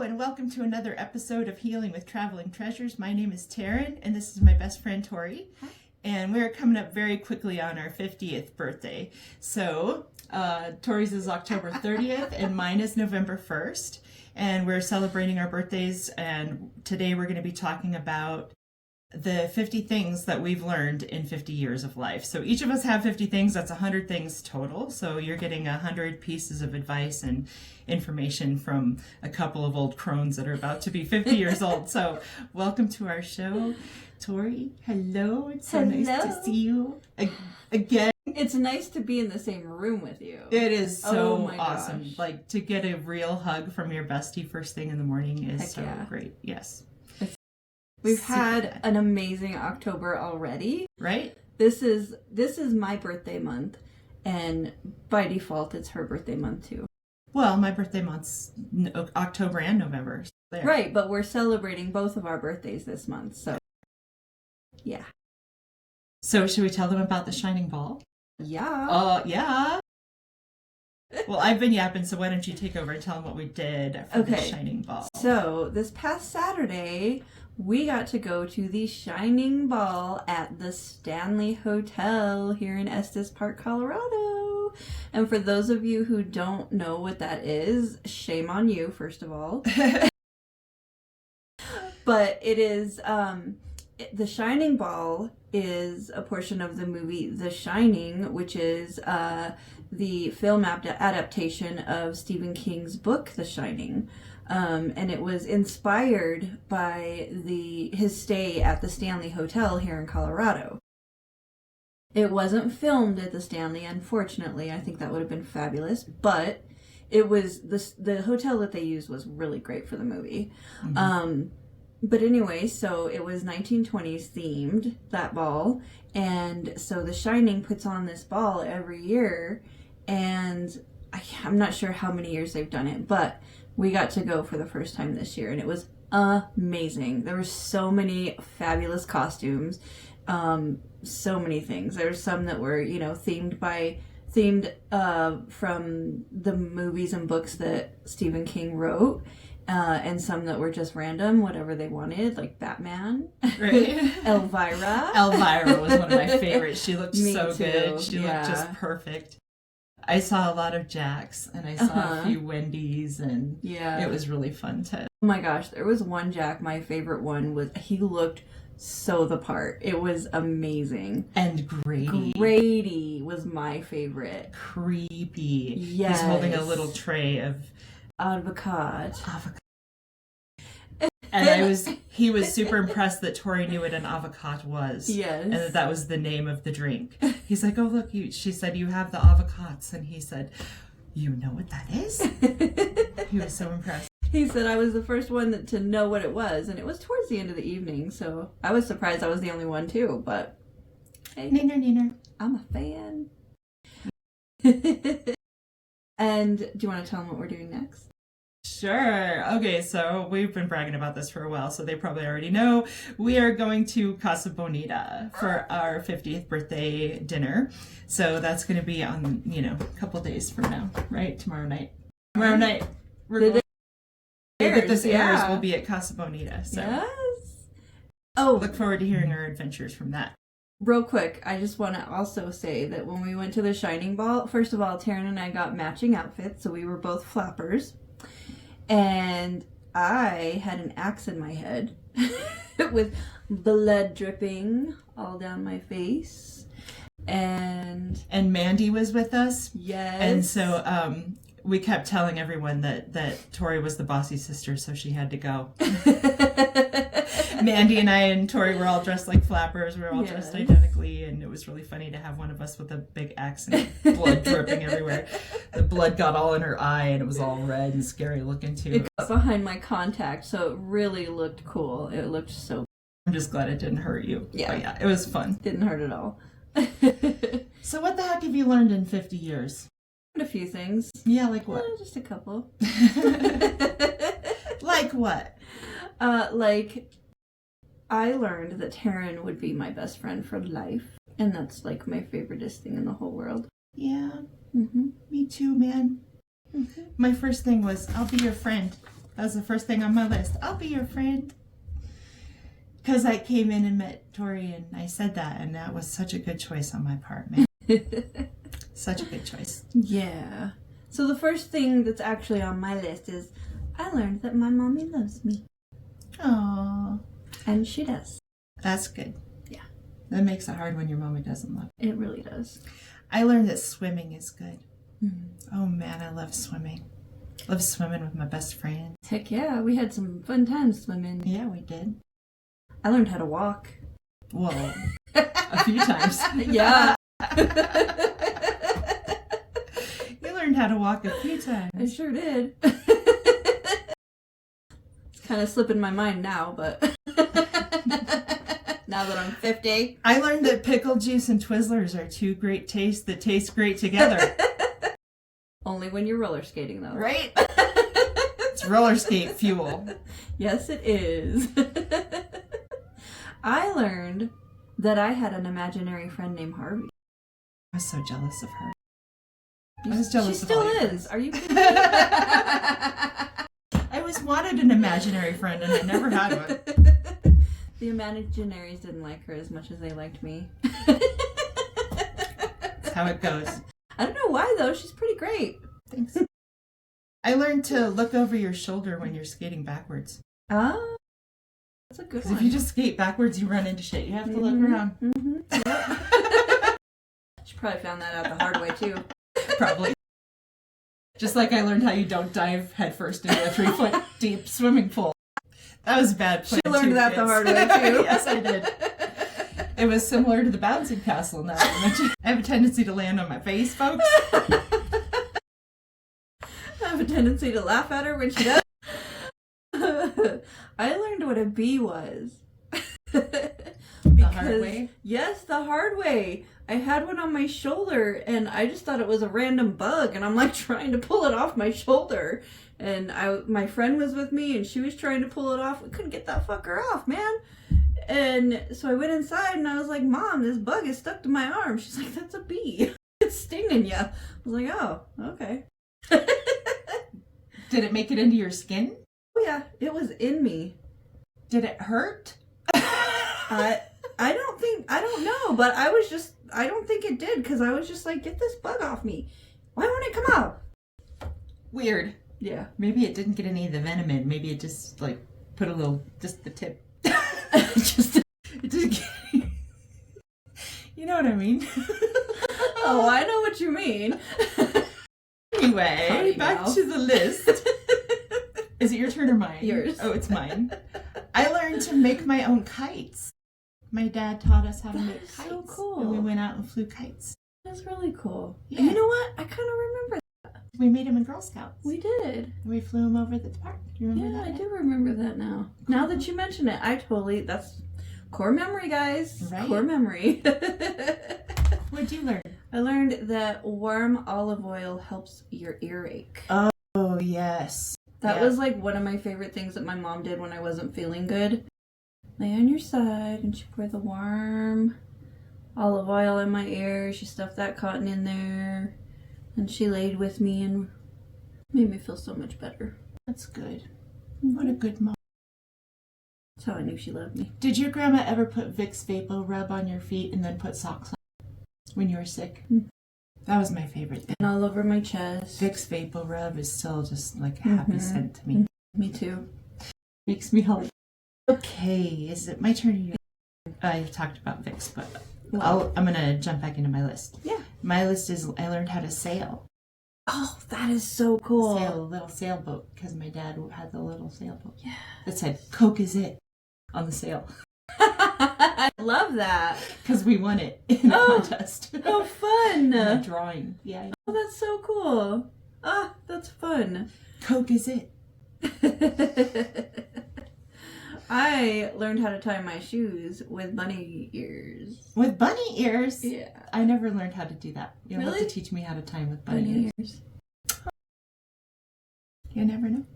and welcome to another episode of Healing with Traveling Treasures. My name is Taryn, and this is my best friend Tori. Hi. And we're coming up very quickly on our 50th birthday. So, Tori's is October 30th, and mine is November 1st. And we're celebrating our birthdays, and today we're going to be talking about the 50 things that we've learned in 50 years of life. So each of us have 50 things. That's 100 things total. So you're getting 100 pieces of advice and information from a couple of old crones that are about to be 50 years old. So welcome to our show. Tori, hello. It's so nice to see you again. It's nice to be in the same room with you. It is so my awesome. gosh. Like, to get a real hug from your bestie first thing in the morning is Heck so yeah. great. Yes. We've Super had good. an amazing October already. Right? This is my birthday month, and by default, it's her birthday month too. Well, my birthday month's October and November. So there. Right, but we're celebrating both of our birthdays this month, so yeah. So should we tell them about the shining ball? Yeah. Yeah. Well, I've been yapping, so why don't you take over and tell them what we did for the shining ball? So this past Saturday, we got to go to the Shining Ball at the Stanley Hotel here in Estes Park, Colorado. And for those of you who don't know what that is, shame on you, first of all. But it is, the Shining Ball is a portion of the movie The Shining, which is the film adaptation of Stephen King's book, The Shining. And it was inspired by his stay at the Stanley Hotel here in Colorado. It wasn't filmed at the Stanley, unfortunately. I think that would have been fabulous, but it was the hotel that they used was really great for the movie. Mm-hmm. But anyway, so it was 1920s themed, that ball, and so The Shining puts on this ball every year, and I'm not sure how many years they've done it, but we got to go for the first time this year, and it was amazing. There were so many fabulous costumes, so many things. There were some that were, themed from the movies and books that Stephen King wrote, and some that were just random, whatever they wanted, like Batman, Right? Elvira was one of my favorites. She looked Me so too. good. She looked just perfect. I saw a lot of Jacks, and I saw a few Wendy's, and it was really fun to... Oh my gosh, there was one Jack, my favorite one was, he looked so the part. It was amazing. And Grady. Grady was my favorite. Creepy. Yes. He's holding a little tray of... Avocado. And he was super impressed that Tori knew what an avocado was. Yes. And that was the name of the drink. He's like, oh, look, she said, you have the avocados. And he said, you know what that is? He was so impressed. He said I was the first one to know what it was. And it was towards the end of the evening. So I was surprised I was the only one too. But hey, Neener. I'm a fan. And do you want to tell them what we're doing next? Sure. Okay, so we've been bragging about this for a while, so they probably already know. We are going to Casa Bonita for our 50th birthday dinner. So that's going to be on, a couple days from now, right? Tomorrow night. We're going to this airs, we'll be at Casa Bonita. So yes. Oh, look forward to hearing our adventures from that. Real quick, I just want to also say that when we went to the Shining Ball, first of all, Taryn and I got matching outfits, so we were both flappers. And I had an axe in my head with blood dripping all down my face. And Mandy was with us. Yes. And so we kept telling everyone that Tori was the bossy sister, so she had to go. Mandy and I and Tori were all dressed like flappers. We were all dressed identically, and it was really funny to have one of us with a big axe and blood dripping everywhere. The blood got all in her eye, and it was all red and scary looking too. It got behind my contact, so it really looked cool. It looked so... I'm just glad it didn't hurt you. Yeah. But yeah, it was fun. Didn't hurt at all. So what the heck have you learned in 50 years? A few things. Yeah, like what? Just a couple. Like what? I learned that Taryn would be my best friend for life. And that's like my favoriteest thing in the whole world. Yeah. Mm-hmm. Me too, man. Mm-hmm. My first thing was, I'll be your friend. That was the first thing on my list. I'll be your friend. Because I came in and met Tori and I said that, and that was such a good choice on my part, man. Such a good choice. Yeah. So the first thing that's actually on my list is I learned that my mommy loves me. Aww. And she does. That's good. Yeah. That makes it hard when your mommy doesn't love you. It really does. I learned that swimming is good. Mm-hmm. Oh man, I love swimming. Love swimming with my best friend. Heck yeah, we had some fun times swimming. Yeah, we did. I learned how to walk. Well, a few times. Yeah. You learned how to walk a few times. I sure did. It's kind of slipping my mind now, but now that I'm 50. I learned that pickle juice and Twizzlers are two great tastes that taste great together. Only when you're roller skating, though. Right? It's roller skate fuel. Yes, it is. I learned that I had an imaginary friend named Harvey. I was so jealous of her. I was jealous She of all still your is. friends. Are you kidding me? I always wanted an imaginary friend and I never had one. The imaginaries didn't like her as much as they liked me. That's how it goes. I don't know why, though. She's pretty great. Thanks. I learned to look over your shoulder when you're skating backwards. Oh, that's a good Because one. if you just skate backwards, you run into shit. You have to look around. Mm-hmm. Yep. She probably found that out the hard way, too. Probably. Just like I learned how you don't dive headfirst into a 3-foot deep swimming pool. That was a bad plan. She learned that the hard way, too. Yes, I did. It was similar to the bouncing castle now. I have a tendency to land on my face, folks. I have a tendency to laugh at her when she does. I learned what a bee was. The hard way? Yes, the hard way. I had one on my shoulder and I just thought it was a random bug and I'm like trying to pull it off my shoulder. And my friend was with me and she was trying to pull it off. We couldn't get that fucker off, man. And so I went inside and I was like, Mom, this bug is stuck to my arm. She's like, that's a bee. It's stinging you. I was like, oh, okay. Did it make it into your skin? Oh yeah, it was in me. Did it hurt? I don't know, but I don't think it did because I was just like, get this bug off me. Why won't it come out? Weird. Yeah. Maybe it didn't get any of the venom in. Maybe it just like put a little, just the tip. Just It didn't get any. You know what I mean? Oh, I know what you mean. Anyway, Funny back now. to the list. Is it your turn or mine? Yours. Oh, it's mine. I learned to make my own kites. My dad taught us how to make That's kites. so cool. And we went out and flew kites. That's really cool. Yeah. And you know what? I kind of remember that. We made them in Girl Scouts. We did. We flew them over the park. You remember Yeah, that? I do remember that now. Now that you mention it, that's core memory, guys. Right. Core memory. What'd you learn? I learned that warm olive oil helps your earache. Oh, yes. That Yeah. was like one of my favorite things that my mom did when I wasn't feeling good. Lay on your side and she poured the warm olive oil in my ear. She stuffed that cotton in there. And she laid with me and made me feel so much better. That's good. What a good mom. That's how I knew she loved me. Did your grandma ever put Vicks Vapor Rub on your feet and then put socks on when you were sick? Mm. That was my favorite thing. And all over my chest. Vicks Vapor Rub is still just like a happy Mhm. scent to me. Me too. Makes me happy. Okay, is it my turn or you? I talked about Vicks, but I'm going to jump back into my list. Yeah. My list is I learned how to sail. Oh, that is so cool. Sail a little sailboat because my dad had the little sailboat. Yeah. That said, Coke is it on the sail. I love that. Because we won it in a contest. Oh, fun. In a drawing. Yeah. Oh, that's so cool. Ah, that's fun. Coke is it. I learned how to tie my shoes with bunny ears. With bunny ears? Yeah. I never learned how to do that. You'll have Really? to teach me how to tie them with bunny ears. You never know.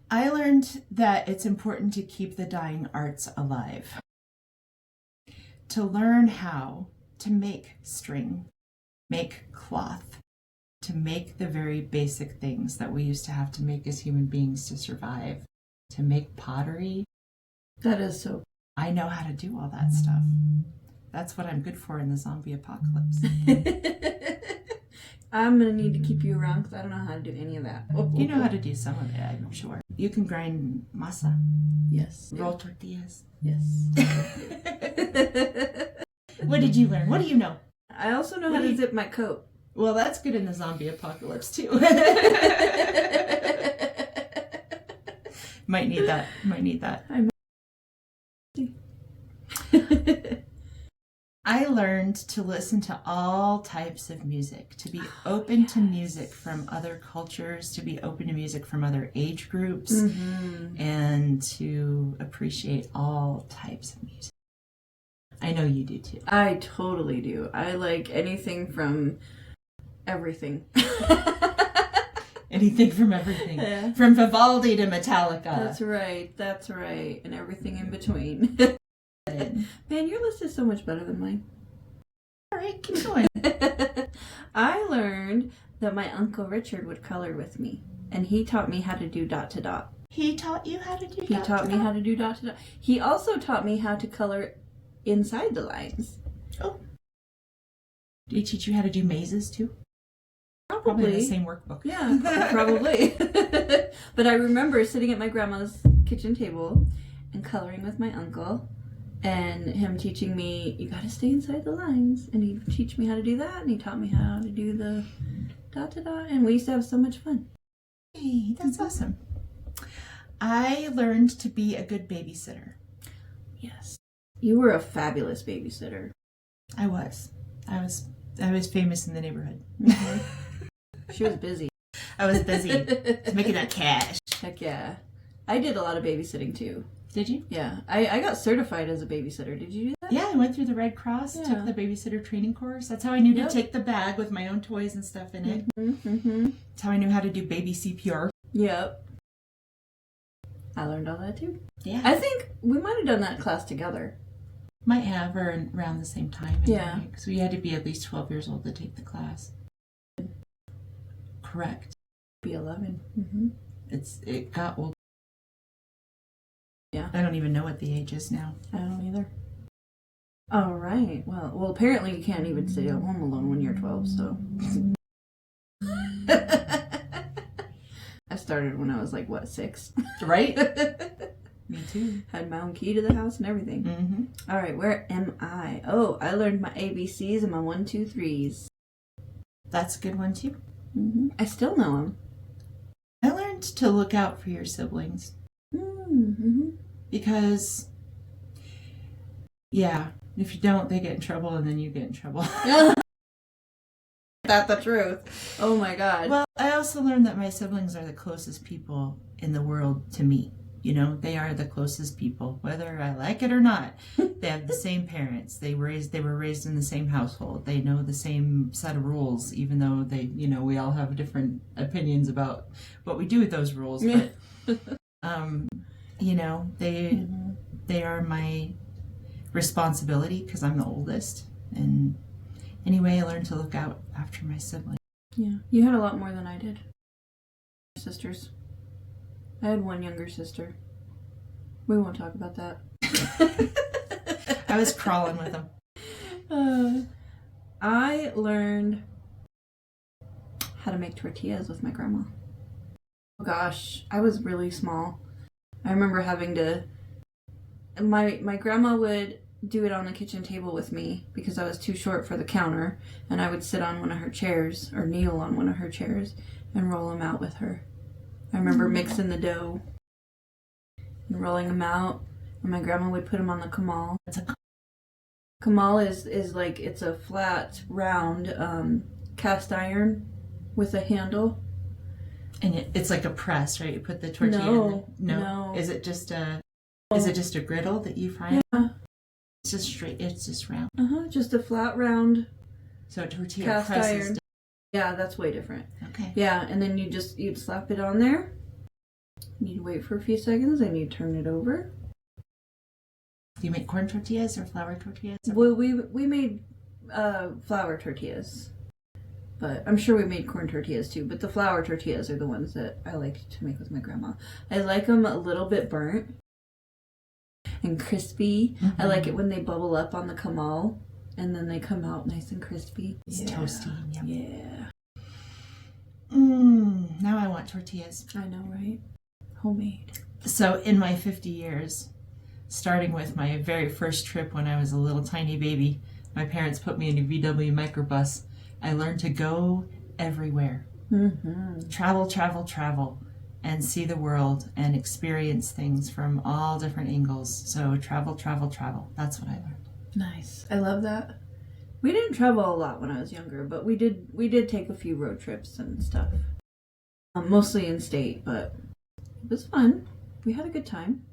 I learned that it's important to keep the dying arts alive. To learn how to make string, make cloth, to make the very basic things that we used to have to make as human beings to survive. to make pottery. That is so. I know how to do all that stuff. That's what I'm good for in the zombie apocalypse. I'm going to need to keep you around because I don't know how to do any of that. You know how to do some of it, I'm sure. You can grind masa. Yes. Roll tortillas. Yes. What did you learn? What do you know? I also know how to zip my coat. Well, that's good in the zombie apocalypse, too. Might need that. I learned to listen to all types of music, to be open to music from other cultures, to be open to music from other age groups, and to appreciate all types of music. I know you do too. I totally do. I like anything from everything. Anything from everything. Yeah. From Vivaldi to Metallica. That's right. And everything in between. Man, your list is so much better than mine. All right, keep going. I learned that my Uncle Richard would color with me, and he taught me how to do dot to dot. He taught you how to do He taught me how to do dot to dot. He also taught me how to color inside the lines. Oh. Did he teach you how to do mazes too? Probably in the same workbook. Yeah, probably. But I remember sitting at my grandma's kitchen table and coloring with my uncle. And him teaching me, you gotta stay inside the lines. And he'd teach me how to do that. And he taught me how to do the dot to dot. And we used to have so much fun. Hey, that's awesome. I learned to be a good babysitter. Yes. You were a fabulous babysitter. I was famous in the neighborhood. Mm-hmm. She was busy. I was busy. I was making that cash. Heck yeah. I did a lot of babysitting too. Did you? Yeah. I got certified as a babysitter. Did you do that? Yeah, I went through the Red Cross, took the babysitter training course. That's how I knew to take the bag with my own toys and stuff in it. That's how I knew how to do baby CPR. Yep. I learned all that too. Yeah. I think we might have done that class together. Might have, or around the same time. Yeah. Because we had to be at least 12 years old to take the class. Correct. Be 11. Mm-hmm. It got old. Yeah. I don't even know what the age is now. I don't either. All right. Well, apparently you can't even stay at home alone when you're 12, so. I started when I was 6? Right? Me too. Had my own key to the house and everything. Mm-hmm. All right, where am I? Oh, I learned my ABCs and my 1, 2, 3s. That's a good one too. Mm-hmm. I still know them. I learned to look out for your siblings. Mm-hmm. Because, yeah, if you don't, they get in trouble and then you get in trouble. That's the truth. Oh my God. Well, I also learned that my siblings are the closest people in the world to me. You know, they are the closest people, whether I like it or not. They have the same parents. They were raised in the same household. They know the same set of rules, even though we all have different opinions about what we do with those rules. But, they are my responsibility because I'm the oldest. And anyway, I learned to look out after my siblings. Yeah, you had a lot more than I did. Sisters. I had one younger sister. We won't talk about that. I was crawling with them. I learned how to make tortillas with my grandma. Oh gosh, I was really small. I remember having to... My grandma would do it on the kitchen table with me because I was too short for the counter, and I would sit on one of her chairs, or kneel on one of her chairs, and roll them out with her. I remember mixing the dough and rolling them out, and my grandma would put them on the kamal. Kamal is it's a flat, round cast iron with a handle. And it's like a press, right? You put the tortilla in. No. Is it just a griddle that you fry? Yeah. It's just straight. It's just round. Just a flat, round. So a tortilla cast press iron. is Yeah, that's way different. okay. Yeah, and then you'd slap it on there. You'd wait for a few seconds, and you'd turn it over. Do you make corn tortillas or flour tortillas? Or... Well, we made flour tortillas. But I'm sure we made corn tortillas too. But the flour tortillas are the ones that I like to make with my grandma. I like them a little bit burnt and crispy. I like it when they bubble up on the comal and then they come out nice and crispy. It's toasty and yummy. Yeah. Now I want tortillas. I know, right? Homemade. So in my 50 years, starting with my very first trip when I was a little tiny baby, my parents put me in a VW microbus. I learned to go everywhere. Travel, travel, travel, and see the world and experience things from all different angles. So travel, travel, travel. That's what I learned. Nice. I love that. We didn't travel a lot when I was younger, but we did take a few road trips and stuff. Mostly in state, but it was fun. We had a good time.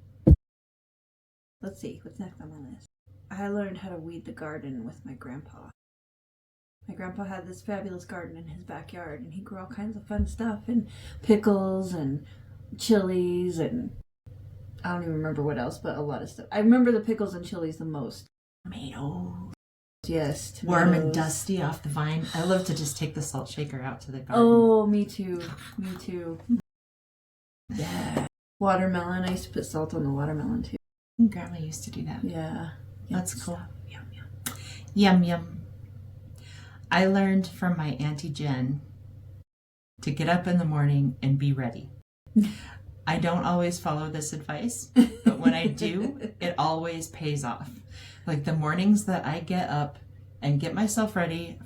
Let's see, what's next on my list? I learned how to weed the garden with my grandpa. My grandpa had this fabulous garden in his backyard, and he grew all kinds of fun stuff, and pickles and chilies, and I don't even remember what else, but a lot of stuff. I remember the pickles and chilies the most. Tomatoes. Yes, tomatoes. Warm and dusty off the vine. I love to just take the salt shaker out to the garden. Oh, me too. Me too. Yeah. Watermelon. I used to put salt on the watermelon too. Grandma used to do that. Yeah. That's cool. Yum, yum. Yum, yum. I learned from my Auntie Jen to get up in the morning and be ready. I don't always follow this advice, but when I do, it always pays off. Like the mornings that I get up and get myself ready,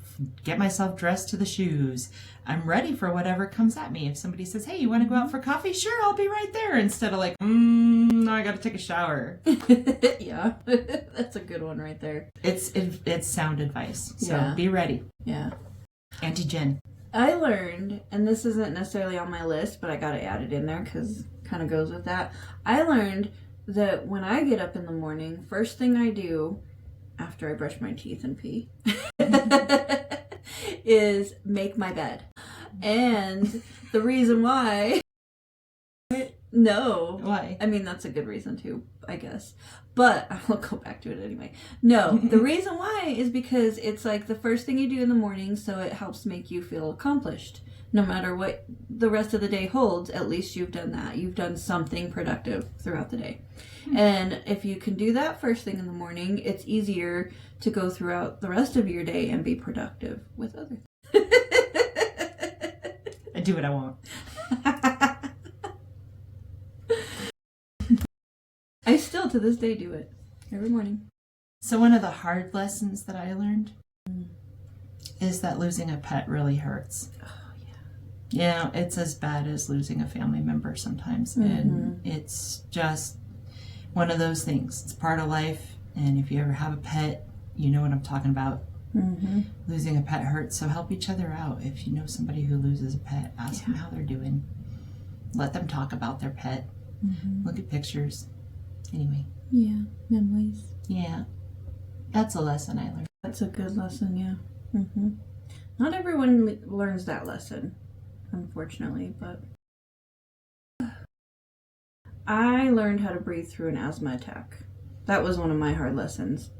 get myself dressed to the shoes, I'm ready for whatever comes at me. If somebody says, hey, you want to go out for coffee? Sure, I'll be right there. Instead of like, no, I got to take a shower. Yeah, that's a good one right there. It's sound advice. So Yeah. be ready. Yeah. Auntie Jen. I learned, and this isn't necessarily on my list, but I got to add it in there because it kind of goes with that. I learned that when I get up in the morning, first thing I do after I brush my teeth and pee is make my bed. And the reason why... No. Why? I mean, that's a good reason too, I guess. But I'll go back to it anyway. No, the reason why is because it's like the first thing you do in the morning, so it helps make you feel accomplished. No matter what the rest of the day holds, at least you've done that. You've done something productive throughout the day. And if you can do that first thing in the morning, it's easier to go throughout the rest of your day and be productive with others. I do what I want. I still to this day do it every morning. So one of the hard lessons that I learned is that losing a pet really hurts. Oh, yeah. Yeah, it's as bad as losing a family member sometimes. And it's just one of those things. It's part of life. And if you ever have a pet, you know what I'm talking about. Losing a pet hurts. So help each other out. If you know somebody who loses a pet, ask them how they're doing. Let them talk about their pet. Look at pictures. Anyway. Yeah, memories. Yeah. That's a lesson I learned. That's a good lesson, yeah. Not everyone learns that lesson, unfortunately, but I learned how to breathe through an asthma attack. That was one of my hard lessons.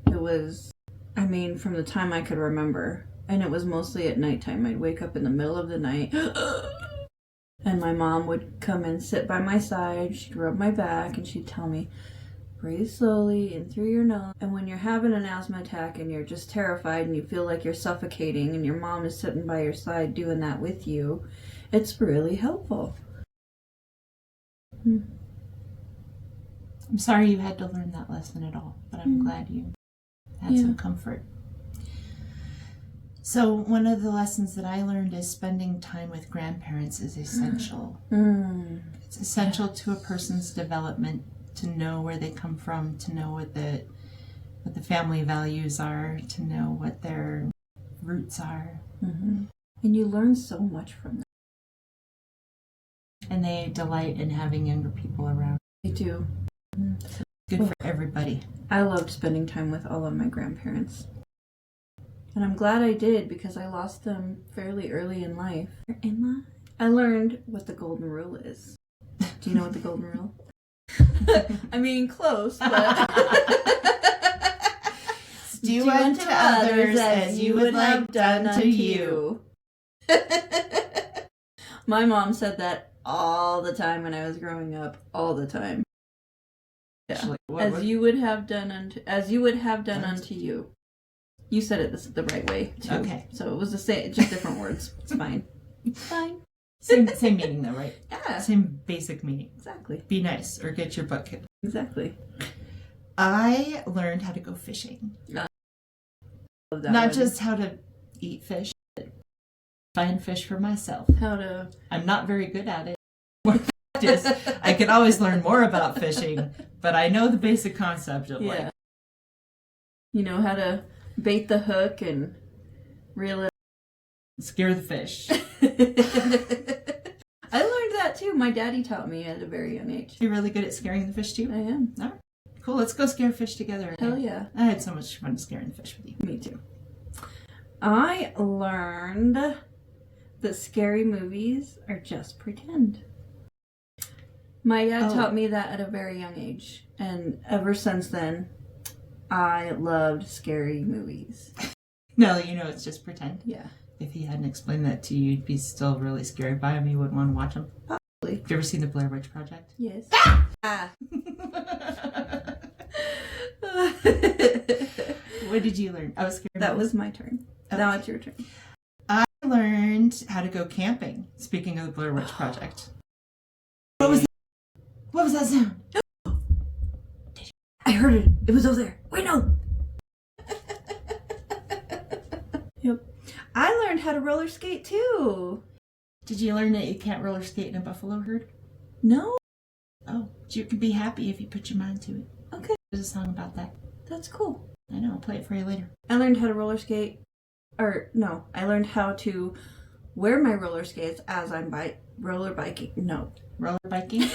It was, I mean, from the time I could remember, and it was mostly at nighttime. I'd wake up in the middle of the night, and my mom would come and sit by my side. She'd rub my back, and she'd tell me, breathe slowly in through your nose. And when you're having an asthma attack and you're just terrified and you feel like you're suffocating and your mom is sitting by your side doing that with you, it's really helpful. I'm sorry you had to learn that lesson at all, but I'm glad you had some comfort. So one of the lessons that I learned is spending time with grandparents is essential. It's essential to a person's development, to know where they come from, to know what the family values are, to know what their roots are. And you learn so much from them. And they delight in having younger people around. They do. Good for everybody. I loved spending time with all of my grandparents. And I'm glad I did because I lost them fairly early in life. I learned what the golden rule is. Do you know what the golden rule? I mean, close, but... Do unto others as you would like done to you. My mom said that all the time when I was growing up. All the time. Yeah. Actually, As you would have done unto you. You said it the right way too. Okay. So it was the same, just different words. It's fine. It's fine. Same meaning though, right? Yeah. Same basic meaning. Exactly. Be nice or get your butt kicked. Exactly. I learned how to go fishing. Love that Not one. just how to eat fish, but find fish for myself. How to. I'm not very good at it. Just, I can always learn more about fishing, but I know the basic concept of like. You know how to bait the hook and reel it. Scare the fish. I learned that too. My daddy taught me at a very young age. You're really good at scaring the fish too? I am. All right. Cool, let's go scare fish together. Hell yeah. I had so much fun scaring the fish with you. Me too. I learned that scary movies are just pretend. My dad taught me that at a very young age. And ever since then, I loved scary movies. Now that you know it's just pretend. Yeah. If he hadn't explained that to you, you'd be still really scared by him. You wouldn't want to watch him. Probably. Have you ever seen the Blair Witch Project? Yes. Ah! What did you learn? I was scared. That was my turn. Okay. Now it's your turn. I learned how to go camping. Speaking of the Blair Witch Project. What was that? What was that sound? I heard it. It was over there. Wait, no. Yep. I learned how to roller skate too. Did you learn that you can't roller skate in a buffalo herd? No. Oh, you can be happy if you put your mind to it. Okay. There's a song about that. That's cool. I know. I'll play it for you later. I learned how to roller skate. I learned how to wear my roller skates as I'm roller biking. No. Roller biking?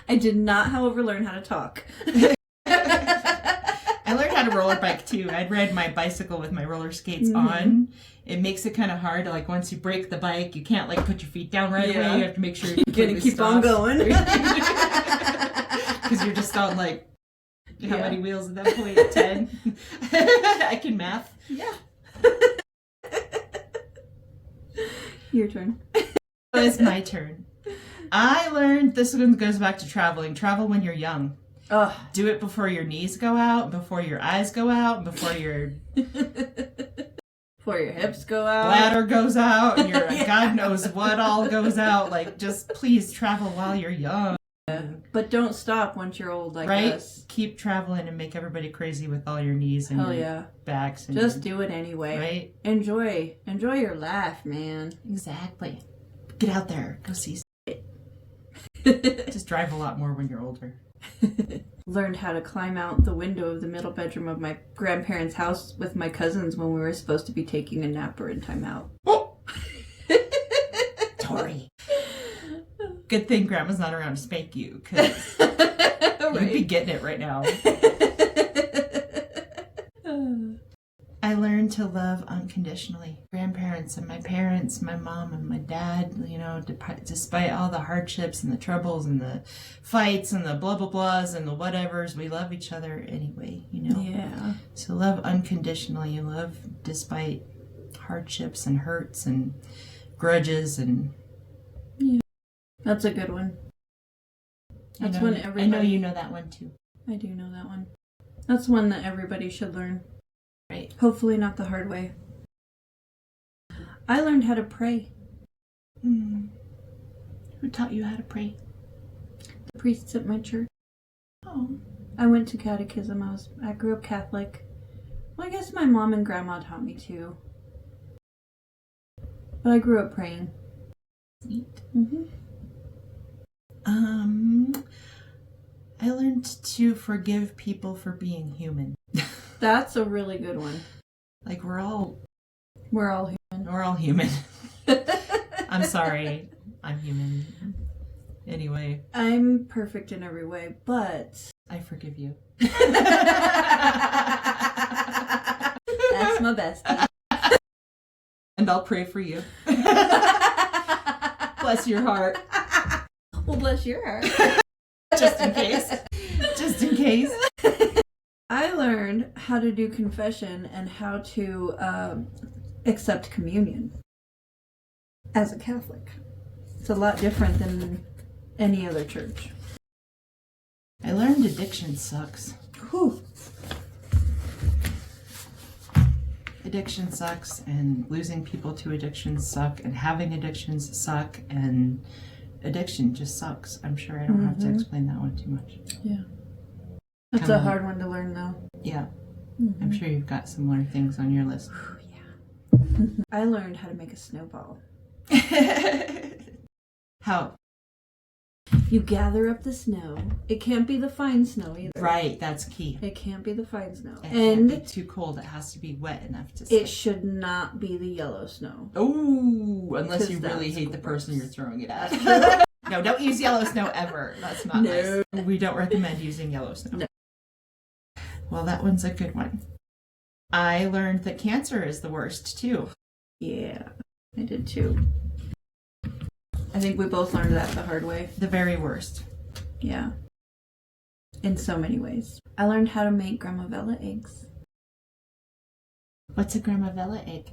I did not, however, learn how to talk. I learned how to roller bike too. I'd ride my bicycle with my roller skates on. It makes it kind of hard. Like once you break the bike, you can't like put your feet down right away. You have to make sure you're gonna keep on going because you're just on like how many wheels at that point? 10. I can math. Yeah. Your turn. It's my turn. I learned this one goes back to traveling. Travel when you're young. Ugh. Do it before your knees go out, before your eyes go out, before your before your hips go out, bladder goes out, and your God knows what all goes out. Like, just please travel while you're young. But don't stop once you're old like us. Keep traveling and make everybody crazy with all your knees and your backs. And just do it anyway. Right? Enjoy your life, man. Exactly. Get out there. Go see. Just drive a lot more when you're older. Learned how to climb out the window of the middle bedroom of my grandparents' house with my cousins when we were supposed to be taking a nap or in timeout. Oh! Tori. Good thing Grandma's not around to spank you, because you'd be getting it right now. I learned to love unconditionally. Grandparents and my parents, my mom and my dad, you know, despite all the hardships and the troubles and the fights and the blah, blah, blahs and the whatevers, we love each other anyway, you know? Yeah. So love unconditionally and love despite hardships and hurts and grudges and... Yeah. That's a good one. That's one everybody... I know you know that one too. I do know that one. That's one that everybody should learn. Right. Hopefully not the hard way. I learned how to pray. Who taught you how to pray? The priests at my church. Oh. I went to catechism. I grew up Catholic. Well, I guess my mom and grandma taught me too. But I grew up praying. Neat. Mm-hmm. I learned to forgive people for being human. That's a really good one. Like we're all human. We're all human. I'm sorry. I'm human. Anyway. I'm perfect in every way, but... I forgive you. That's my bestie. And I'll pray for you. Bless your heart. Well, bless your heart. Just in case. Just in case. I learned how to do confession and how to accept communion as a Catholic. It's a lot different than any other church. I learned addiction sucks. Whew. Addiction sucks, and losing people to addiction suck, and having addictions suck, and addiction just sucks. I'm sure I don't have to explain that one too much. Yeah. That's a hard one to learn, though. Yeah. I'm sure you've got similar things on your list. Yeah. I learned how to make a snowball. How? You gather up the snow. It can't be the fine snow either. Right, that's key. It can't be the fine snow. It can't be too cold. It has to be wet enough to stick. It should not be the yellow snow. Oh, unless you really hate the person you're throwing it at. No, don't use yellow snow ever. That's not nice. We don't recommend using yellow snow. No. Well, that one's a good one. I learned that cancer is the worst, too. Yeah, I did too. I think we both learned that the hard way. The very worst. Yeah. In so many ways. I learned how to make Gramavella eggs. What's a Gramavella egg?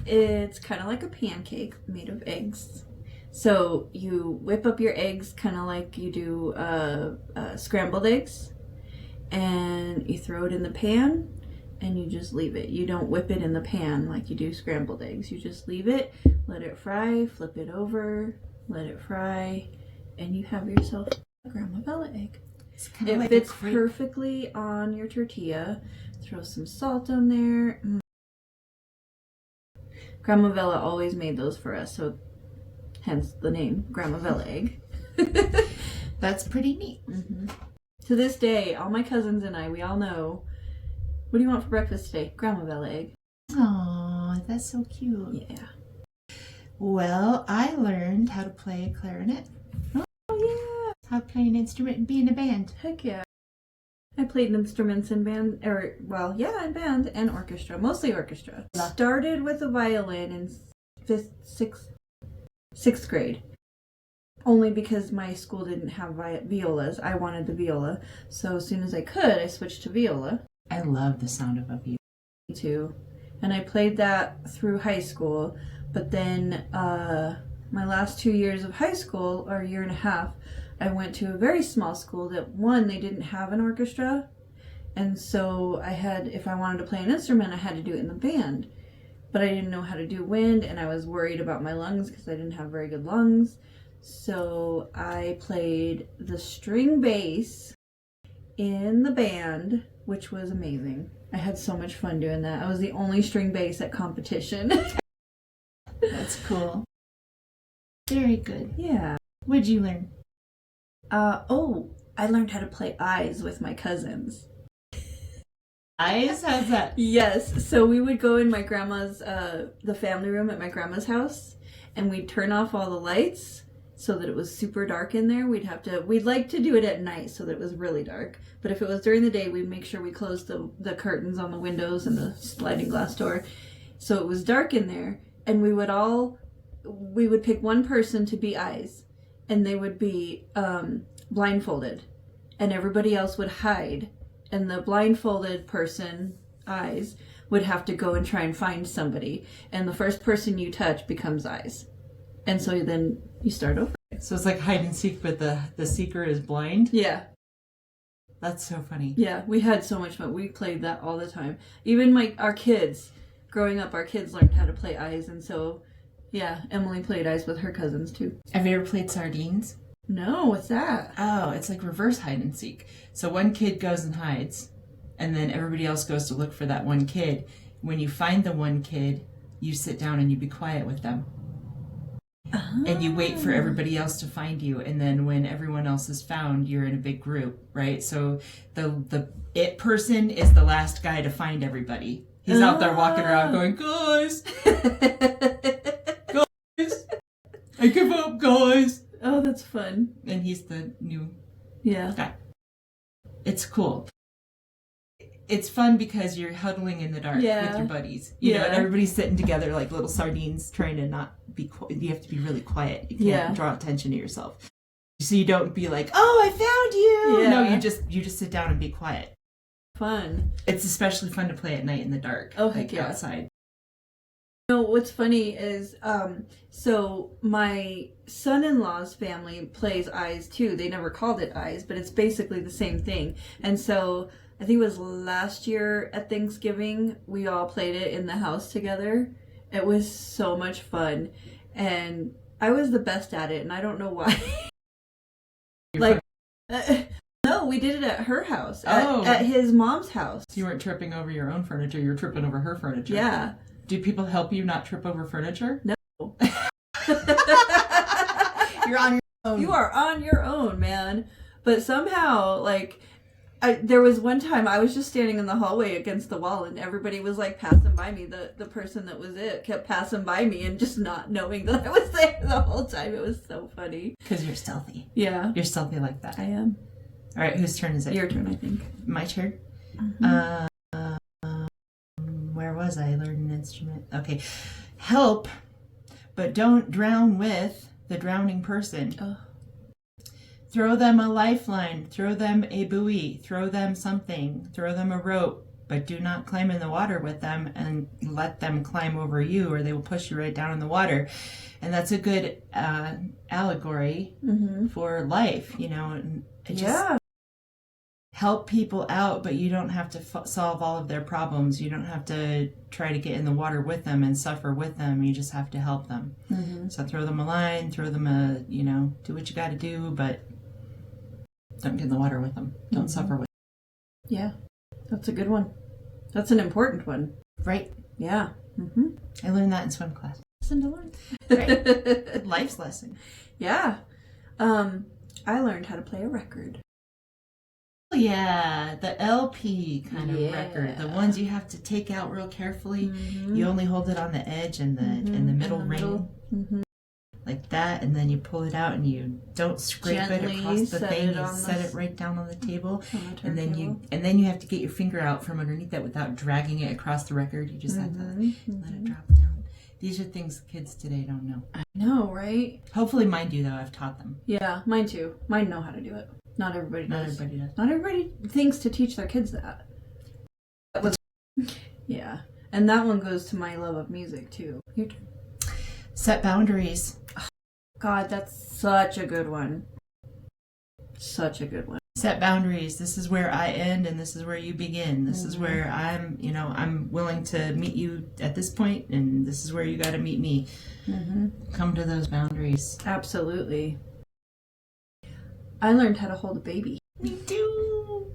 It's kind of like a pancake made of eggs. So you whip up your eggs kind of like you do scrambled eggs. And you throw it in the pan. And you just leave it. You don't whip it in the pan like you do scrambled eggs. You just leave it, let it fry, flip it over, let it fry, and you have yourself a Gramavella egg. It like fits perfectly on your tortilla. Throw some salt on there. Gramavella always made those for us, so hence the name Gramavella egg. That's pretty neat. Mm-hmm. To this day, all my cousins and I, we all know, what do you want for breakfast today? Gramavella egg. Aw, that's so cute. Yeah. Well, I learned how to play clarinet. Oh, yeah. How to play an instrument and be in a band. Heck yeah. I played instruments in band, in band and orchestra. Mostly orchestra. Started with the violin in sixth grade. Only because my school didn't have violas. I wanted the viola. So as soon as I could, I switched to viola. I love the sound of a viola. Me too. And I played that through high school. But then my last 2 years of high school, or a year and a half, I went to a very small school that, they didn't have an orchestra. And so if I wanted to play an instrument, I had to do it in the band. But I didn't know how to do wind, and I was worried about my lungs because I didn't have very good lungs. So I played the string bass in the band, which was amazing. I had so much fun doing that. I was the only string bass at competition. That's cool. Very good. Yeah. What'd you learn? I learned how to play eyes with my cousins. Eyes? How's that? Yes. So we would go in my grandma's, the family room at my grandma's house, and we'd turn off all the lights so that it was super dark in there. We'd like to do it at night so that it was really dark. But if it was during the day, we'd make sure we closed the curtains on the windows and the sliding glass door. So it was dark in there, and we would pick one person to be eyes, and they would be blindfolded, and everybody else would hide, and the blindfolded person, eyes, would have to go and try and find somebody, and the first person you touch becomes eyes. And so then you start over. So it's like hide and seek, but the seeker is blind? Yeah. That's so funny. Yeah, we had so much fun. We played that all the time. Even our kids, growing up, our kids learned how to play eyes, and so, yeah, Emily played eyes with her cousins too. Have you ever played sardines? No, what's that? Oh, it's like reverse hide and seek. So one kid goes and hides, and then everybody else goes to look for that one kid. When you find the one kid, you sit down and you be quiet with them. And you wait for everybody else to find you, and then when everyone else is found, you're in a big group, right? So the it person is the last guy to find everybody. He's out there walking around going, guys, I give up, guys. Oh, that's fun. And he's the new guy. It's cool. It's fun because you're huddling in the dark with your buddies. You know, and everybody's sitting together like little sardines trying to not be you have to be really quiet. You can't draw attention to yourself. So you don't be like, oh, I found you. No, you just sit down and be quiet. Fun. It's especially fun to play at night in the dark. Oh, heck yeah. Outside. No, what's funny is, so my son-in-law's family plays Eyes too. They never called it Eyes, but it's basically the same thing. And so I think it was last year at Thanksgiving, we all played it in the house together. It was so much fun. And I was the best at it, and I don't know why. Like, no, we did it at her house, at his mom's house. You weren't tripping over your own furniture, you were tripping over her furniture. Yeah. Do people help you not trip over furniture? No. You're on your own. You are on your own, man. But somehow, like, there was one time I was just standing in the hallway against the wall, and everybody was like passing by me. The person that was it kept passing by me and just not knowing that I was there the whole time. It was so funny. Because you're stealthy. Yeah. You're stealthy like that. I am. All right, whose turn is it? Your turn, I think. My turn? Mm-hmm. Where was I? Learn an instrument. Okay. Help, but don't drown with the drowning person. Oh. Throw them a lifeline. Throw them a buoy. Throw them something. Throw them a rope. But do not climb in the water with them and let them climb over you, or they will push you right down in the water. And that's a good allegory for life, you know. And it just help people out, but you don't have to solve all of their problems. You don't have to try to get in the water with them and suffer with them. You just have to help them. So throw them a line, throw them a, you know, do what you got to do, but don't get in the water with them. Don't suffer with them. Yeah, that's a good one. That's an important one. Right. Yeah. I learned that in swim class. Lesson to learn. Right. Life's lesson. Yeah. I learned how to play a record. Yeah, the LP kind of record, the ones you have to take out real carefully. You only hold it on the edge and the middle ring, like that, and then you pull it out and you don't scrape Gently it across the thing. You set the it right down on the table, and then you have to get your finger out from underneath that without dragging it across the record. You just have to let it drop down. These are things kids today don't know. I know, right? Hopefully mine do, though. I've taught them. Yeah, mine too. Mine know how to do it. Not everybody does. Not everybody does. Not everybody thinks to teach their kids that. Yeah. And that one goes to my love of music, too. Your turn. Set boundaries. God, that's such a good one. Such a good one. Set boundaries. This is where I end and this is where you begin. This is where I'm willing to meet you at this point, and this is where you got to meet me. Come to those boundaries. Absolutely. I learned how to hold a baby. Me too.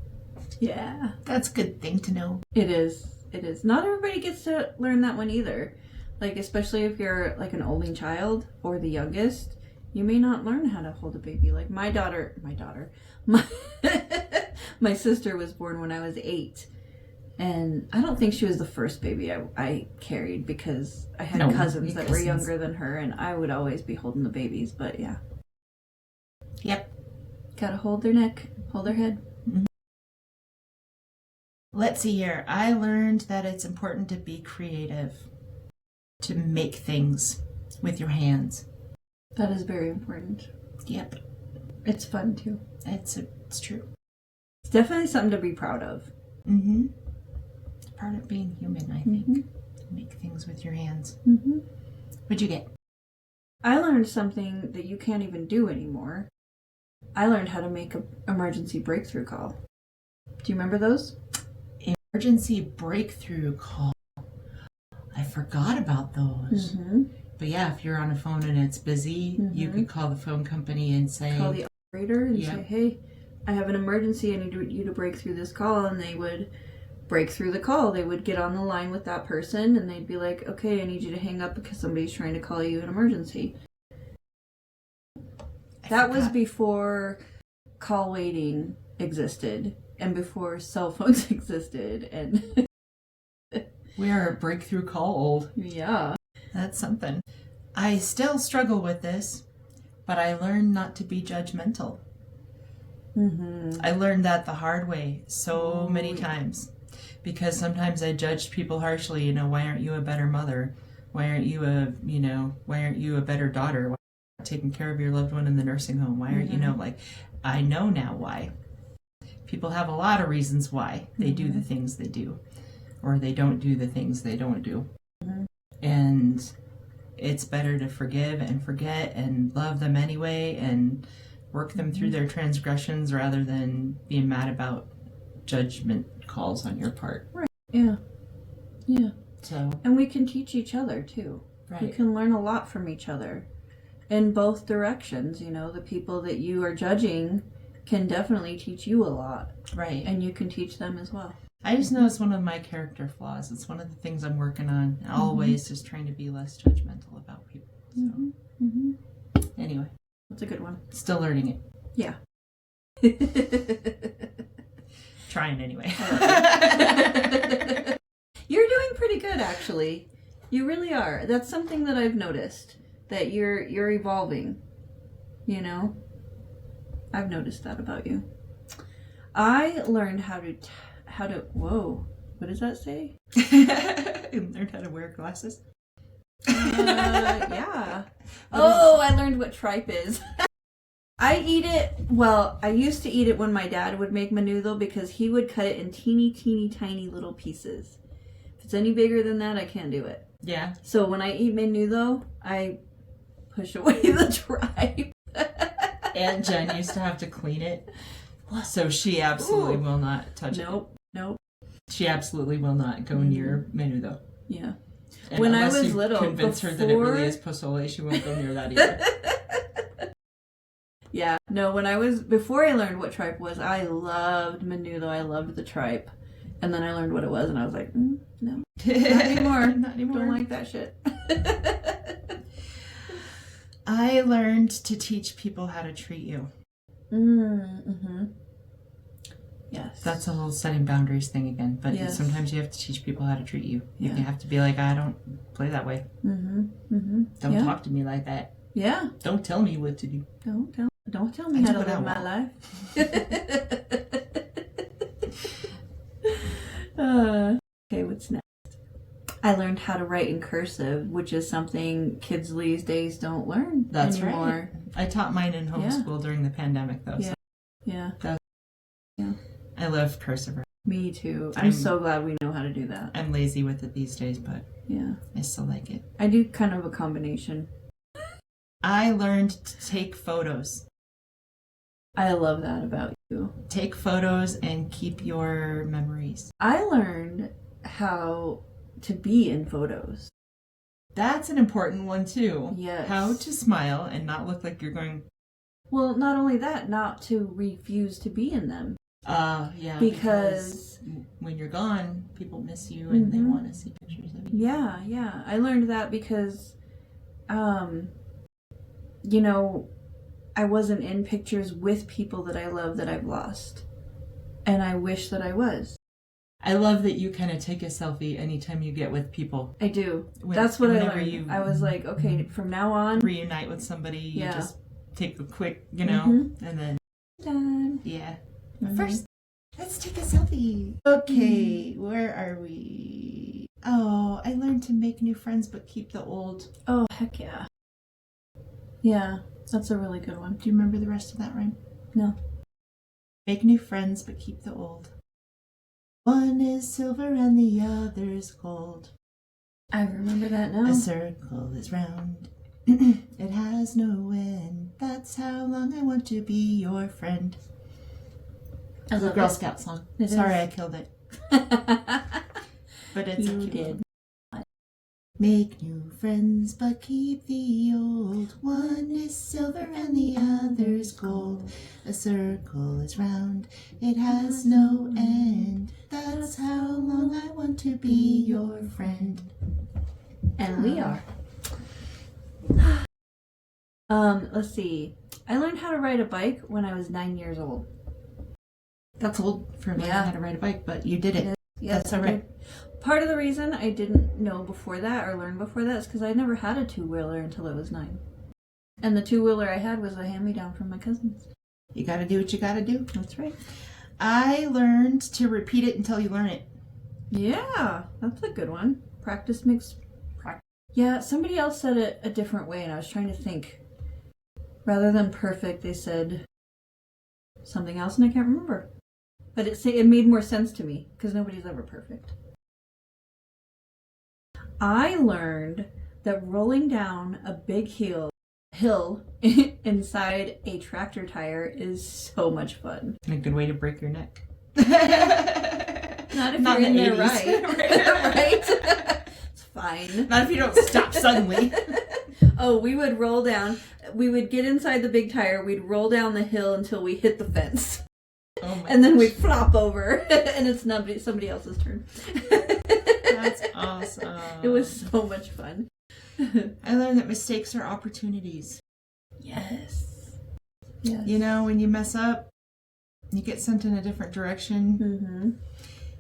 Yeah. That's a good thing to know. It is. It is. Not everybody gets to learn that one either. Like, especially if you're like an only child or the youngest, you may not learn how to hold a baby. Like my sister was born when I was 8. And I don't think she was the first baby I carried, because I had cousins that were younger than her, and I would always be holding the babies. But yeah. Yep. Gotta hold their neck, hold their head. Let's see here. I learned that it's important to be creative, to make things with your hands. That is very important. Yep. It's fun too. It's true. It's definitely something to be proud of. It's part of being human, I think. To make things with your hands. What'd you get? I learned something that you can't even do anymore. I learned how to make an emergency breakthrough call. Do you remember those? Emergency breakthrough call. I forgot about those. But yeah, if you're on a phone and it's busy, you could call the phone company and say... Call the operator and say, hey, I have an emergency. I need you to break through this call. And they would break through the call. They would get on the line with that person and they'd be like, okay, I need you to hang up because somebody's trying to call you an emergency. That was before call waiting existed and before cell phones existed. And we are a breakthrough call old. Yeah. That's something. I still struggle with this, but I learned not to be judgmental. I learned that the hard way so many times, because sometimes I judged people harshly. You know, why aren't you a better mother? Why aren't you a better daughter? Why aren't you taking care of your loved one in the nursing home? Why aren't like, I know now why. People have a lot of reasons why they do the things they do, or they don't do the things they don't do. And it's better to forgive and forget and love them anyway and work them through their transgressions rather than being mad about judgment calls on your part. Right. Yeah. Yeah. So. And we can teach each other too. Right. We can learn a lot from each other in both directions. You know, the people that you are judging can definitely teach you a lot. Right. And you can teach them as well. I just know it's one of my character flaws. It's one of the things I'm working on. Always just trying to be less judgmental about people. So. Anyway. That's a good one. Still learning it. Yeah. Trying anyway. You're doing pretty good, actually. You really are. That's something that I've noticed. That you're evolving. You know? I've noticed that about you. I learned how to whoa. What does that say? You learned how to wear glasses? Yeah. Oh, I learned what tripe is. I eat it, well, I used to eat it when my dad would make menudo because he would cut it in teeny, teeny, tiny little pieces. If it's any bigger than that, I can't do it. Yeah. So when I eat menudo, I push away the tripe. Aunt Jen used to have to clean it. So she absolutely will not touch it. Nope. She absolutely will not go near menudo. Yeah. And when I unless was you little, convince her that it really is pozole, she won't go near that either. Yeah. No, before I learned what tripe was, I loved menudo. I loved the tripe. And then I learned what it was, and I was like, no. Not anymore. Not anymore. Don't like that shit. I learned to teach people how to treat you. Yes. That's a whole setting boundaries thing again. But Yes. sometimes you have to teach people how to treat you. Yeah. You have to be like, I don't play that way. Don't talk to me like that. Yeah. Don't tell me what to do. Don't tell me how to live my life. Okay, what's next? I learned how to write in cursive, which is something kids these days don't learn anymore. Right. I taught mine in homeschool during the pandemic, though. Yeah. So Yeah. I love cursive. Me too. I'm so glad we know how to do that. I'm lazy with it these days, but Yeah. I still like it. I do kind of a combination. I learned to take photos. I love that about you. Take photos and keep your memories. I learned how to be in photos. That's an important one, too. Yes. How to smile and not look like you're going... Well, not only that, not to refuse to be in them. Yeah. Because when you're gone, people miss you and they want to see pictures of you. Yeah. I learned that because, you know, I wasn't in pictures with people that I love that I've lost. And I wish that I was. I love that you kind of take a selfie anytime you get with people. I do. That's what I learned. I was like, okay, from now on. Reunite with somebody, you just take a quick, and then... Done. Yeah. But first, let's take a selfie. Okay, where are we? Oh, I learned to make new friends but keep the old. Oh, heck yeah. Yeah, that's a really good one. Do you remember the rest of that rhyme? No. Make new friends but keep the old. One is silver and the other's gold. I remember that now. A circle is round. It has no end. That's how long I want to be your friend. I love Girl it. Scout song. It Sorry, is. I killed it. But it's You a cute did. one. Make new friends, but keep the old. One is silver and the other's gold. A circle is round, it has no end. That's how long I want to be your friend. And we are. Let's see. I learned how to ride a bike when I was 9 years old. That's old for learning how to ride a bike, but you did it. Yes, That's all right. Part of the reason I didn't know before that or learn before that is because I never had a two-wheeler until I was 9. And the two-wheeler I had was a hand-me-down from my cousins. You gotta do what you gotta do. That's right. I learned to repeat it until you learn it. Yeah, that's a good one. Practice makes practice. Yeah, somebody else said it a different way, and I was trying to think. Rather than perfect, they said something else, and I can't remember. But it made more sense to me, because nobody's ever perfect. I learned that rolling down a big hill inside a tractor tire is so much fun. And a good way to break your neck. Not if you're in there right. Right? It's fine. Not if you don't stop suddenly. Oh, we would roll down. We would get inside the big tire. We'd roll down the hill until we hit the fence. Oh and then we'd flop over. And it's somebody else's turn. That's awesome. It was so much fun. I learned that mistakes are opportunities. Yes. You know, when you mess up, you get sent in a different direction. Mm-hmm.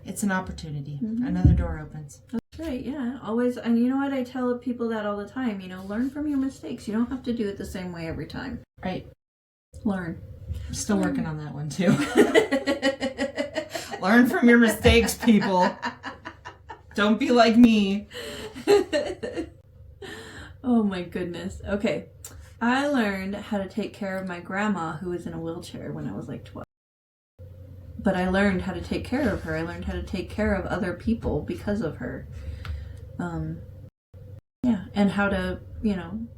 It's an opportunity. Mm-hmm. Another door opens. That's right, yeah. Always, and you know what? I tell people that all the time. You know, learn from your mistakes. You don't have to do it the same way every time. Right. Learn. I'm still working on that one, too. Learn from your mistakes, people. Don't be like me. Oh my goodness. Okay. I learned how to take care of my grandma who was in a wheelchair when I was like 12. But I learned how to take care of her. I learned how to take care of other people because of her. Yeah, and how to,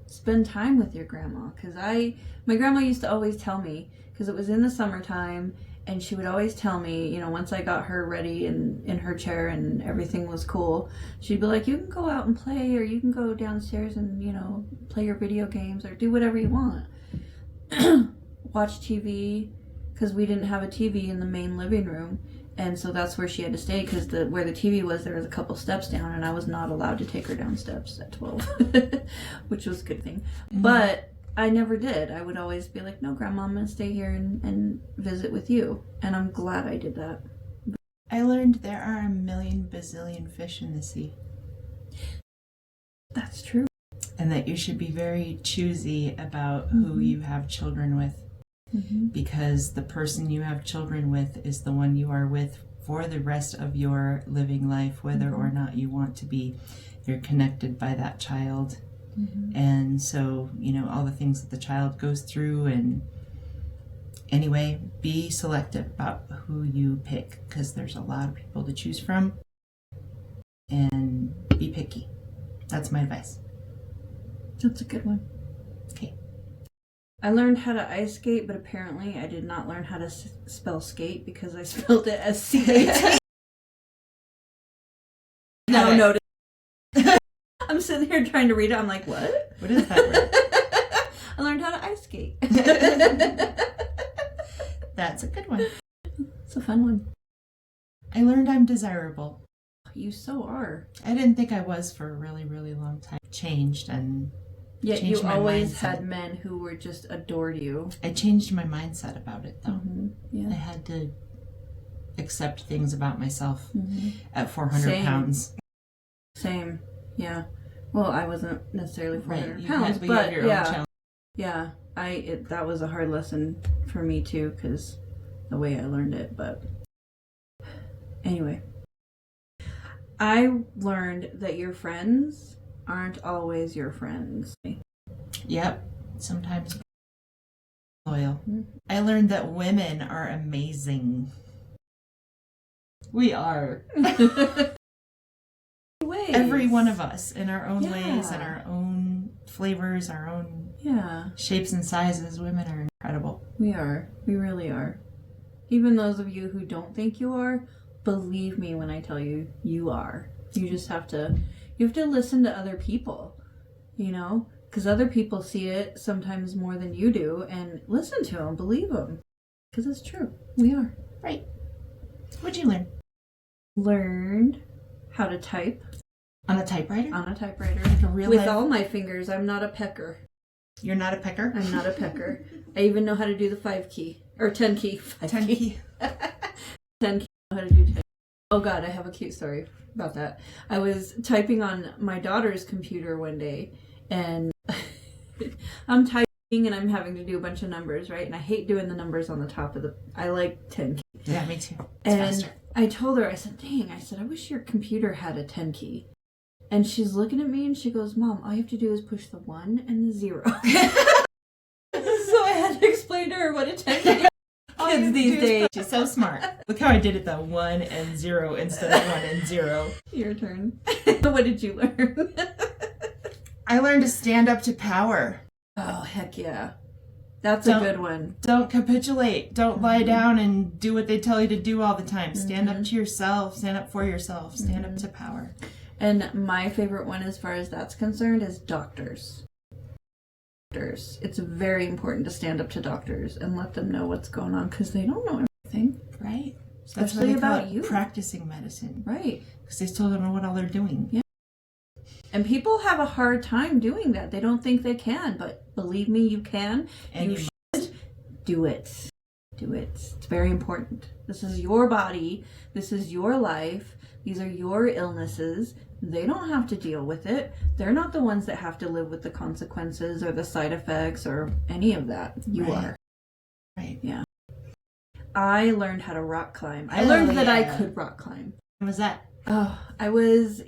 spend time with your grandma. Because my grandma used to always tell me, because it was in the summertime, and she would always tell me, once I got her ready and in her chair and everything was cool, she'd be like, you can go out and play, or you can go downstairs and, play your video games, or do whatever you want. Watch TV, because we didn't have a TV in the main living room. And so that's where she had to stay, because where the TV was, there was a couple steps down, and I was not allowed to take her down steps at 12, which was a good thing. Mm-hmm. But I never did. I would always be like, no, Grandma, I'm going to stay here and visit with you. And I'm glad I did that. I learned there are a million bazillion fish in the sea. That's true. And that you should be very choosy about who you have children with. Mm-hmm. Because the person you have children with is the one you are with for the rest of your living life, whether or not you want to be. You're connected by that child. Mm-hmm. And so, all the things that the child goes through. And anyway, be selective about who you pick, because there's a lot of people to choose from. And be picky. That's my advice. That's a good one. Okay. I learned how to ice skate, but apparently I did not learn how to spell skate, because I spelled it as C-A-T. No, notice. I'm sitting here trying to read it. I'm like, what? What is that word? I learned how to ice skate. That's a good one. It's a fun one. I learned I'm desirable. You so are. I didn't think I was for a really, really long time. Changed and Yet you always had men who were just adored you. I changed my mindset about it, though. Mm-hmm. Yeah. I had to accept things about myself at 400 pounds. Same. Yeah. Well, I wasn't necessarily 400 right. pounds, but you have your own challenge. Yeah. That was a hard lesson for me too, because the way I learned it. But anyway, I learned that your friends aren't always your friends. Yep. Sometimes loyal. Mm-hmm. I learned that women are amazing. We are. Ways. Every one of us in our own ways and our own flavors, our own shapes and sizes. Women are incredible. We are. We really are. Even those of you who don't think you are, believe me when I tell you, you are. You just have to listen to other people, because other people see it sometimes more than you do, and listen to them, believe them, because it's true. We are. Right. What'd you learn? Learned how to type. On a typewriter? On a typewriter. Like a real With life... all my fingers. I'm not a pecker. You're not a pecker? I'm not a pecker. I even know how to do the 5 key. Or 10 key. 10 key. 10 key. I know how to do 10. Oh God, I have a cute story about that. I was typing on my daughter's computer one day, and I'm typing and I'm having to do a bunch of numbers, right? And I hate doing the numbers on the top of I like 10 key. Yeah, me too. It's and faster. I told her, I said, dang, I wish your computer had a 10 key. And she's looking at me and she goes, Mom, all you have to do is push the 1 and the 0. So I had to explain to her what a 10 key is. kids these days. She's so smart. Look how I did it though. 1 and 0 instead of 1 and 0. Your turn. What did you learn? I learned to stand up to power. Oh, heck yeah. That's a good one. Don't capitulate. Don't lie down and do what they tell you to do all the time. Stand up to yourself. Stand up for yourself. Stand up to power. And my favorite one as far as that's concerned is doctors. It's very important to stand up to doctors and let them know what's going on because they don't know everything. Right. Especially about you. Practicing medicine. Right. Because they still don't know what all they're doing. Yeah. And people have a hard time doing that. They don't think they can, but believe me, you can. And you should do it. Do it. It's very important. This is your body. This is your life. These are your illnesses. They don't have to deal with it. They're not the ones that have to live with the consequences or the side effects or any of that. You are. Right. Yeah. I learned how to rock climb. I learned that I could rock climb. When was that? Oh, I was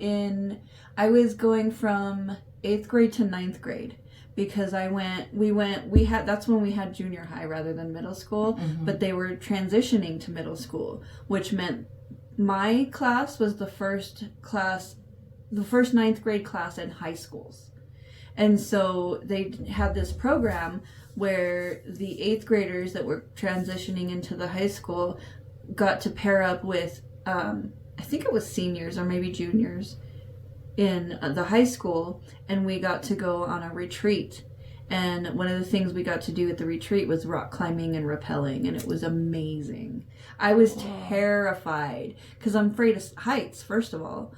going from 8th grade to 9th grade because that's when we had junior high rather than middle school, but they were transitioning to middle school, which meant my class was the first 9th grade class in high schools. And so they had this program where the 8th graders that were transitioning into the high school got to pair up with, I think it was seniors or maybe juniors in the high school, and we got to go on a retreat. And one of the things we got to do at the retreat was rock climbing and rappelling, and it was amazing. I was terrified because I'm afraid of heights, first of all.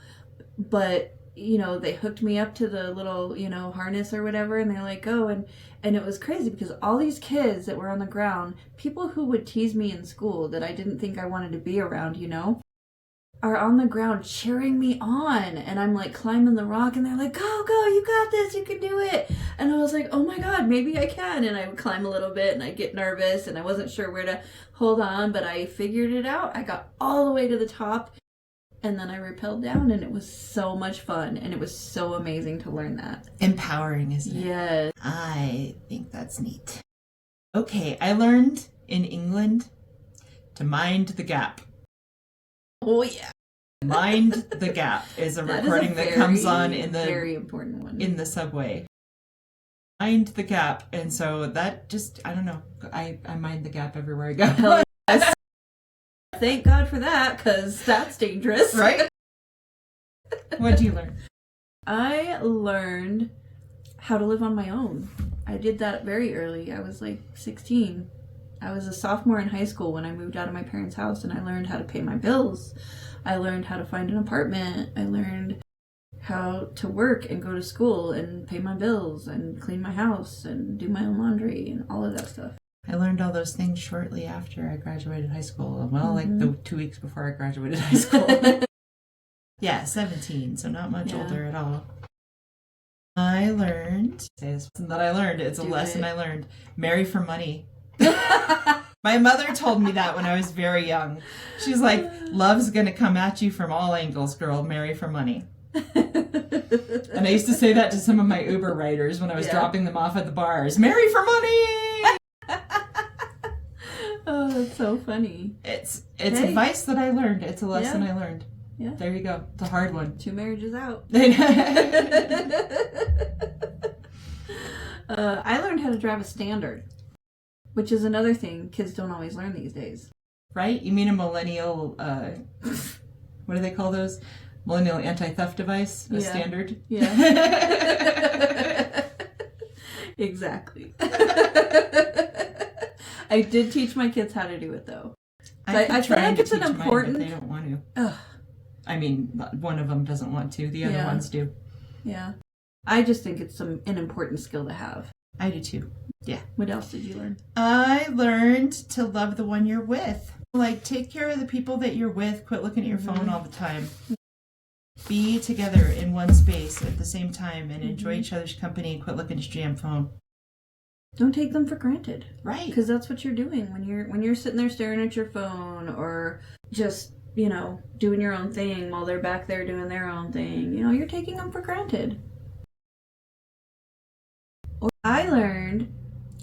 But, they hooked me up to the little, harness or whatever, and they're like, go. And it was crazy because all these kids that were on the ground, people who would tease me in school that I didn't think I wanted to be around, are on the ground cheering me on, and I'm like climbing the rock, and they're like, go, you got this, you can do it. And I was like, oh my god, maybe I can. And I would climb a little bit, and I get nervous, and I wasn't sure where to hold on, but I figured it out. I got all the way to the top, and then I rappelled down, and it was so much fun, and it was so amazing to learn that. Empowering, isn't it? Yes. I think that's neat. Okay, I learned in England to mind the gap. Oh yeah. Mind the Gap is a recording that comes on in the very important one in the subway. Mind the Gap, and so that just I don't know. I mind the gap everywhere I go. Yes. Thank God for that, because that's dangerous, right? What did you learn? I learned how to live on my own. I did that very early. I was like 16. I was a sophomore in high school when I moved out of my parents' house, and I learned how to pay my bills. I learned how to find an apartment. I learned how to work and go to school and pay my bills and clean my house and do my own laundry and all of that stuff. I learned all those things shortly after I graduated high school. Well, like the 2 weeks before I graduated high school. Yeah, 17, so not much older at all. I learned, it's a lesson I learned, marry for money. My mother told me that when I was very young. She's like, love's going to come at you from all angles, girl. Marry for money. And I used to say that to some of my Uber riders when I was dropping them off at the bars. Marry for money! Oh, that's so funny. It's advice that I learned. It's a lesson I learned. Yeah. There you go. It's a hard one. 2 marriages out. I learned how to drive a standard, which is another thing kids don't always learn these days. Right? You mean a millennial, what do they call those? Millennial anti-theft device? A standard? Yeah. Exactly. I did teach my kids how to do it, though. I feel like it's an important... Mine, but they don't want to. Ugh. I mean, one of them doesn't want to. The other ones do. Yeah. I just think it's an important skill to have. I do too. Yeah. What else did you learn? I learned to love the one you're with. Like, take care of the people that you're with. Quit looking at your phone all the time. Be together in one space at the same time and enjoy each other's company and quit looking at your damn phone. Don't take them for granted. Right. Because that's what you're doing when you're sitting there staring at your phone or just, doing your own thing while they're back there doing their own thing. You're taking them for granted. I learned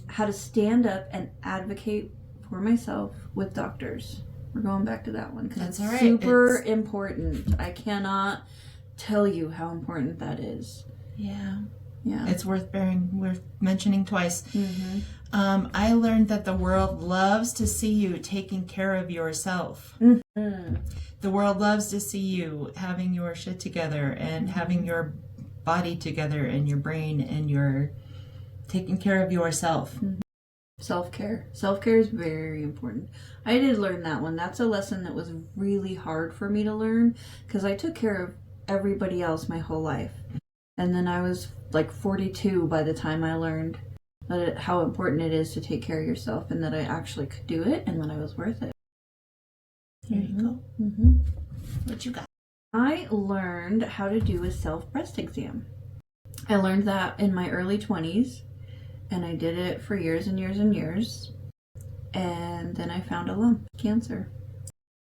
how to stand up and advocate for myself with doctors. We're going back to that one because it's all right. super important. I cannot tell you how important that is. Yeah. Yeah. It's worth mentioning twice. Mm-hmm. I learned that the world loves to see you taking care of yourself. Mm-hmm. The world loves to see you having your shit together and having your body together and your brain and your taking care of yourself. Mm-hmm. Self-care. Self-care is very important. I did learn that one. That's a lesson that was really hard for me to learn because I took care of everybody else my whole life. And then I was like 42 by the time I learned how important it is to take care of yourself and that I actually could do it and that I was worth it. There you go. Mm-hmm. What you got? I learned how to do a self-breast exam. I learned that in my early 20s. And I did it for years and years and years. And then I found a lump, cancer.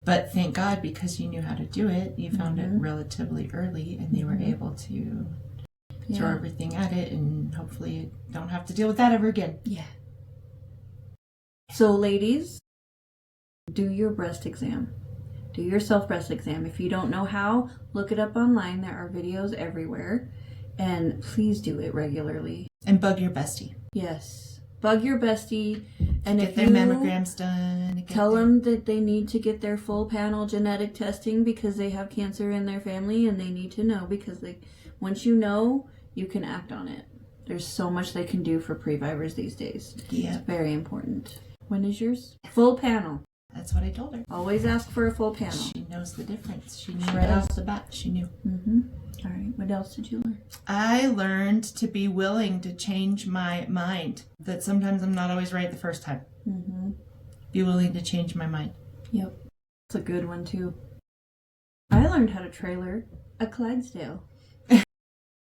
But thank God, because you knew how to do it, you found it relatively early and they were able to throw everything at it and hopefully you don't have to deal with that ever again. Yeah. So ladies, do your breast exam. Do your self-breast exam. If you don't know how, look it up online. There are videos everywhere. And please do it regularly. And bug your bestie. Yes. Bug your bestie. And Get if their you mammograms done. tell them that they need to get their full panel genetic testing because they have cancer in their family and they need to know because once you know, you can act on it. There's so much they can do for previvors these days. Yeah. It's very important. When is yours? Full panel. That's what I told her. Always ask for a full panel. She knows the difference. She knew right off the bat. She knew. Mm-hmm. All right. What else did you learn? I learned to be willing to change my mind. That sometimes I'm not always right the first time. Mm-hmm. Be willing to change my mind. Yep. It's a good one, too. I learned how to trailer a Clydesdale.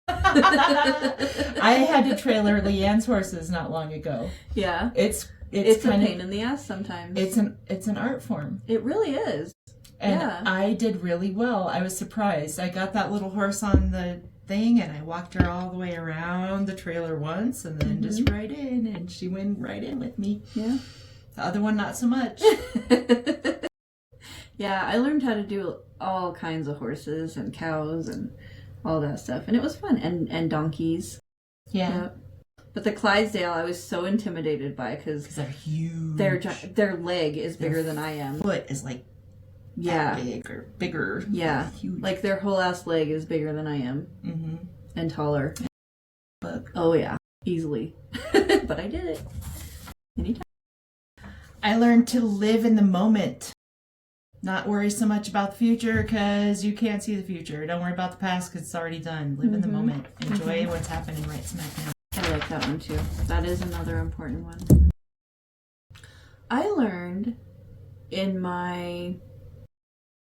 I had to trailer Leanne's horses not long ago. Yeah. It's a pain in the ass sometimes. It's an art form. It really is. And yeah. I did really well. I was surprised. I got that little horse on the thing and I walked her all the way around the trailer once and then just right in and she went right in with me. Yeah. The other one not so much. Yeah, I learned how to do all kinds of horses and cows and all that stuff. And it was fun. And donkeys. Yeah. But the Clydesdale, I was so intimidated by because they're huge. Their leg is bigger than I am. Foot is like that big or bigger. Yeah. Huge. Like their whole ass leg is bigger than I am. Mm-hmm. And taller. Bug. Oh, yeah. Easily. But I did it. Anytime. I learned to live in the moment. Not worry so much about the future because you can't see the future. Don't worry about the past because it's already done. Live in the moment. Enjoy what's happening right smack now. I like that one too. That is another important one. I learned in my,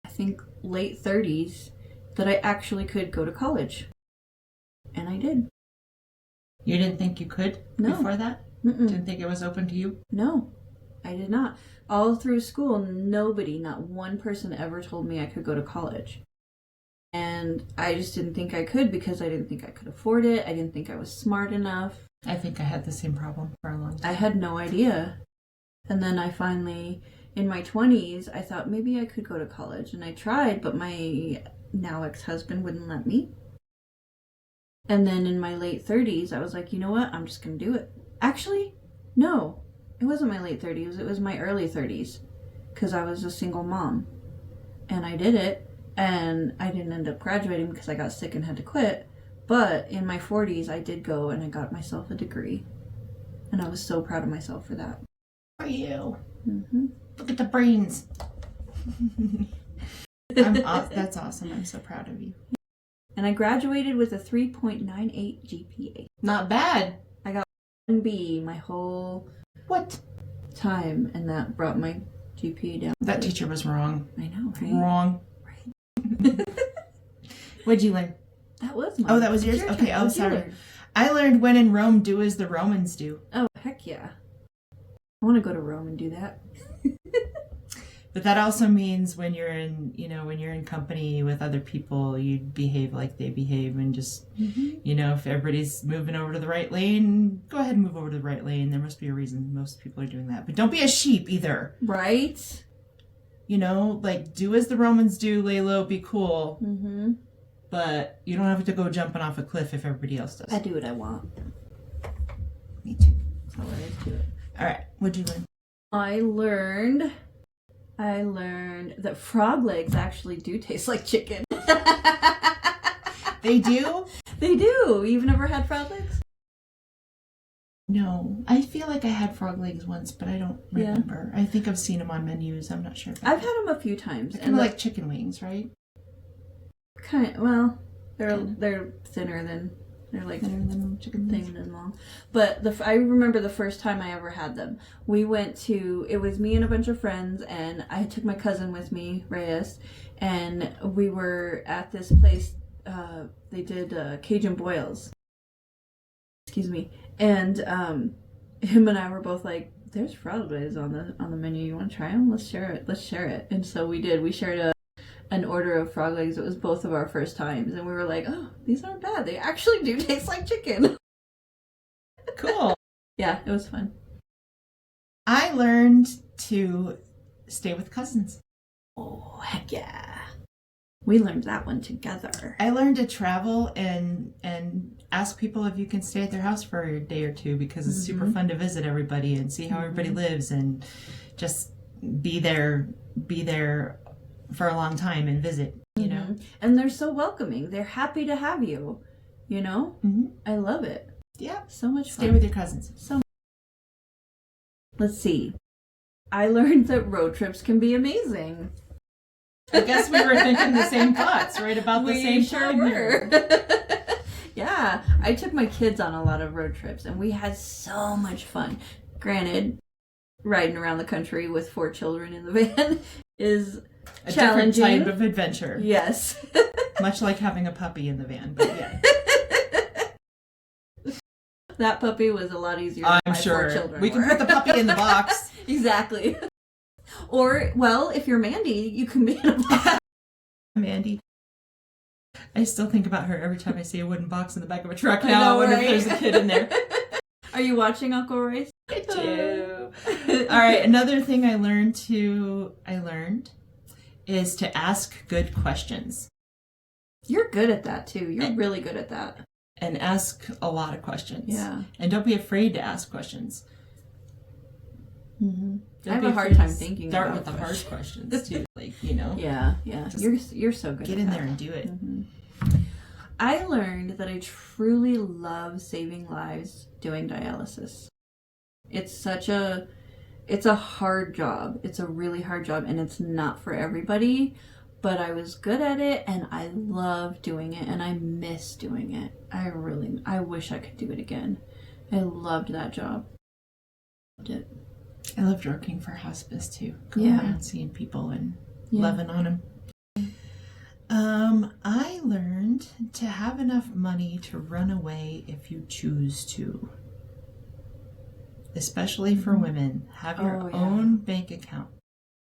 I think, late 30s that I actually could go to college. And I did. You didn't think you could before that? Mm-mm. Didn't think it was open to you? No, I did not. All through school, nobody, not one person ever told me I could go to college. And I just didn't think I could because I didn't think I could afford it. I didn't think I was smart enough. I think I had the same problem for a long time. I had no idea. And then I finally, in my 20s, I thought maybe I could go to college. And I tried, but my now ex-husband wouldn't let me. And then in my late 30s, I was like, you know what? I'm just going to do it. Actually, no. It wasn't my late 30s. It was my early 30s. Because I was a single mom. And I did it. And I didn't end up graduating because I got sick and had to quit. But in my 40s, I did go and I got myself a degree. And I was so proud of myself for that. For you. Mm-hmm. Look at the brains. That's awesome. I'm so proud of you. And I graduated with a 3.98 GPA. Not bad. I got an B my whole time. And that brought my GPA down. That teacher was wrong. I know, right? Wrong. Right. What'd you learn? That was mine. Oh, that was yours? Your Okay, turn. oh, What'd you sorry. learn? I learned when in Rome, do as the Romans do. Oh, heck yeah. I want to go to Rome and do that. But that also means when you're in company with other people, you behave like they behave, and just, if everybody's moving over to the right lane, go ahead and move over to the right lane. There must be a reason most people are doing that. But don't be a sheep either. Right? Like, do as the Romans do, lay low, be cool. Mm-hmm. But you don't have to go jumping off a cliff if everybody else does. I do what I want. Me too. That's all there is to it. All right. What'd you learn? I learned that frog legs actually do taste like chicken. They do? They do. You've never had frog legs? No. I feel like I had frog legs once, but I don't remember. I think I've seen them on menus. I'm not sure. I've had them a few times. They're kind of like chicken wings, right? They're thinner than... They're like chicken thin and long. But I remember the first time I ever had them. It was me and a bunch of friends, and I took my cousin with me, Reyes, and we were at this place. They did Cajun boils. Excuse me. And him and I were both like, "There's frog legs on the menu. You want to try them? Let's share it." And so we did. We shared an order of frog legs. It was both of our first times, and we were like, "Oh, these aren't bad. They actually do taste like chicken." Cool. Yeah, it was fun. I learned to stay with cousins. Oh, heck yeah. We learned that one together. I learned to travel and ask people if you can stay at their house for a day or two, because it's super fun to visit everybody and see how everybody lives, and just be there for a long time and visit, And they're so welcoming. They're happy to have you, I love it. Yeah. So much fun. Stay with your cousins. So let's see. I learned that road trips can be amazing. I guess we were thinking the same thoughts, right? About the same time. We sure were. Yeah. I took my kids on a lot of road trips, and we had so much fun. Granted, riding around the country with 4 children in the van is a challenging. Different type of adventure. Yes. Much like having a puppy in the van, but yeah. That puppy was a lot easier than I'm my sure. 4 children We can were. put the puppy in the box. Exactly. Or, well, if you're Mandy, you can be in a box. Mandy. I still think about her every time I see a wooden box in the back of a truck I now. know, I wonder right? if there's a kid in there. Are you watching Uncle Royce? I do. All right, another thing I learned is to ask good questions. You're good at that, too. You're really good at that. And ask a lot of questions. Yeah. And don't be afraid to ask questions. Mm-hmm. I have a hard time thinking Start about with the hard questions, too. Yeah. You're so good get at in that. there and do it. Mm-hmm. I learned that I truly love saving lives doing dialysis. It's a hard job. It's a really hard job, and it's not for everybody, but I was good at it, and I love doing it, and I miss doing it. I wish I could do it again. I loved that job. Loved it. I loved working for hospice too. Going around seeing people and loving on them. I learned to have enough money to run away if you choose to. Especially for women. Have your own bank account.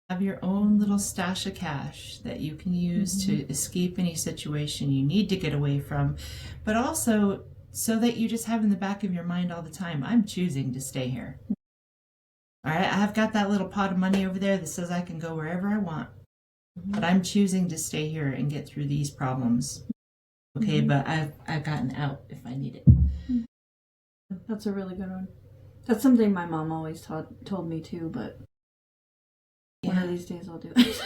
Have your own little stash of cash that you can use to escape any situation you need to get away from. But also so that you just have in the back of your mind all the time, I'm choosing to stay here. All right, I've got that little pot of money over there that says I can go wherever I want. But I'm choosing to stay here and get through these problems. Okay, but I've gotten out if I need it. That's a really good one. That's something my mom always told me too, but one of these days I'll do it.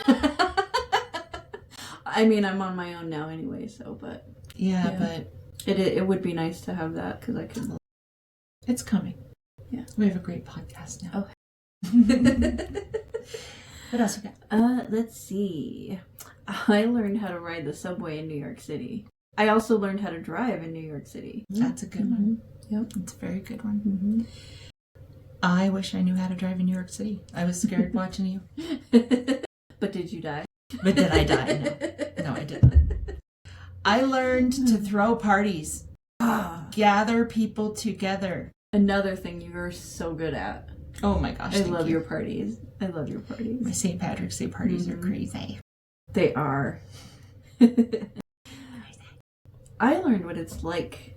I mean, I'm on my own now anyway, so, but... Yeah, but... It would be nice to have that, because I could... It's coming. Yeah. We have a great podcast now. Okay. What else we got? Let's see. I learned how to ride the subway in New York City. I also learned how to drive in New York City. That's a good one. Yep. It's a very good one. I wish I knew how to drive in New York City. I was scared watching you. But did you die? But did I die? No, I did not. I learned to throw parties. Gather people together. Another thing you're so good at. Oh my gosh, I thank love you. your parties. I love your parties. My St. Patrick's Day parties are crazy. They are. I learned what it's like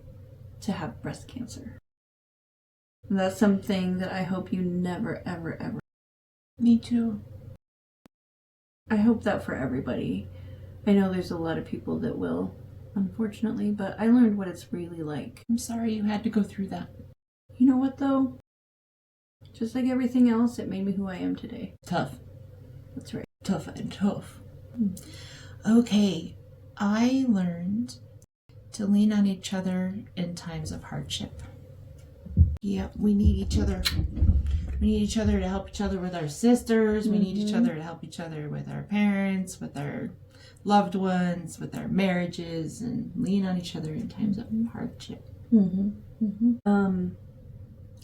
to have breast cancer. And that's something that I hope you never, ever, ever. Me too. I hope that for everybody. I know there's a lot of people that will, unfortunately, but I learned what it's really like. I'm sorry you had to go through that. You know what, though? Just like everything else, it made me who I am today. Tough. That's right. Tough and tough. Okay, I learned to lean on each other in times of hardship. Yep, we need each other. We need each other to help each other with our sisters. We need each other to help each other with our parents, with our loved ones, with our marriages, and lean on each other in times of hardship.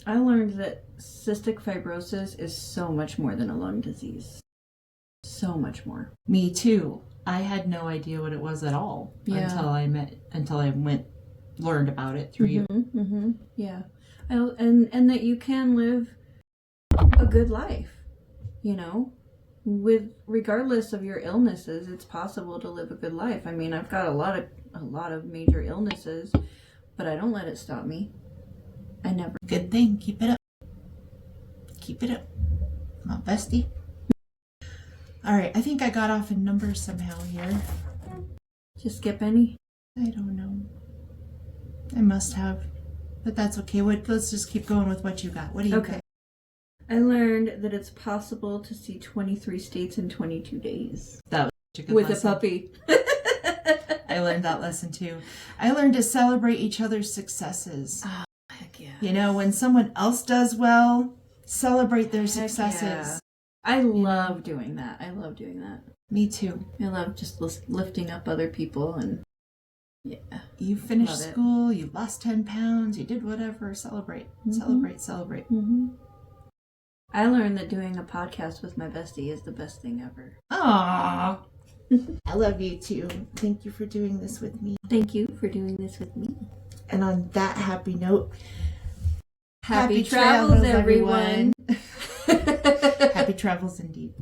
I learned that cystic fibrosis is so much more than a lung disease. So much more. Me too. I had no idea what it was at all until I learned about it through you. Yeah. And that you can live a good life, you know, regardless of your illnesses. It's possible to live a good life. I mean, I've got a lot of major illnesses, but I don't let it stop me. I never. Good thing. Keep it up. Keep it up. My bestie. All right, I think I got off in numbers somehow here. Just skip any? I don't know. I must have, but that's okay. Let's just keep going with what you got. What do you got? I learned that it's possible to see 23 states in 22 days. That was such a good with lesson. a puppy. I learned that lesson too. I learned to celebrate each other's successes. Oh, heck yeah. You know, when someone else does well, celebrate their successes. Yeah. I love doing that. Me too. I love just lifting up other people and yeah. You finished school, you lost 10 pounds, you did whatever. Celebrate. Celebrate. I learned that doing a podcast with my bestie is the best thing ever. Aww. I love you too. Thank you for doing this with me. Thank you for doing this with me. And on that happy note, happy travels, everyone. Happy travels indeed.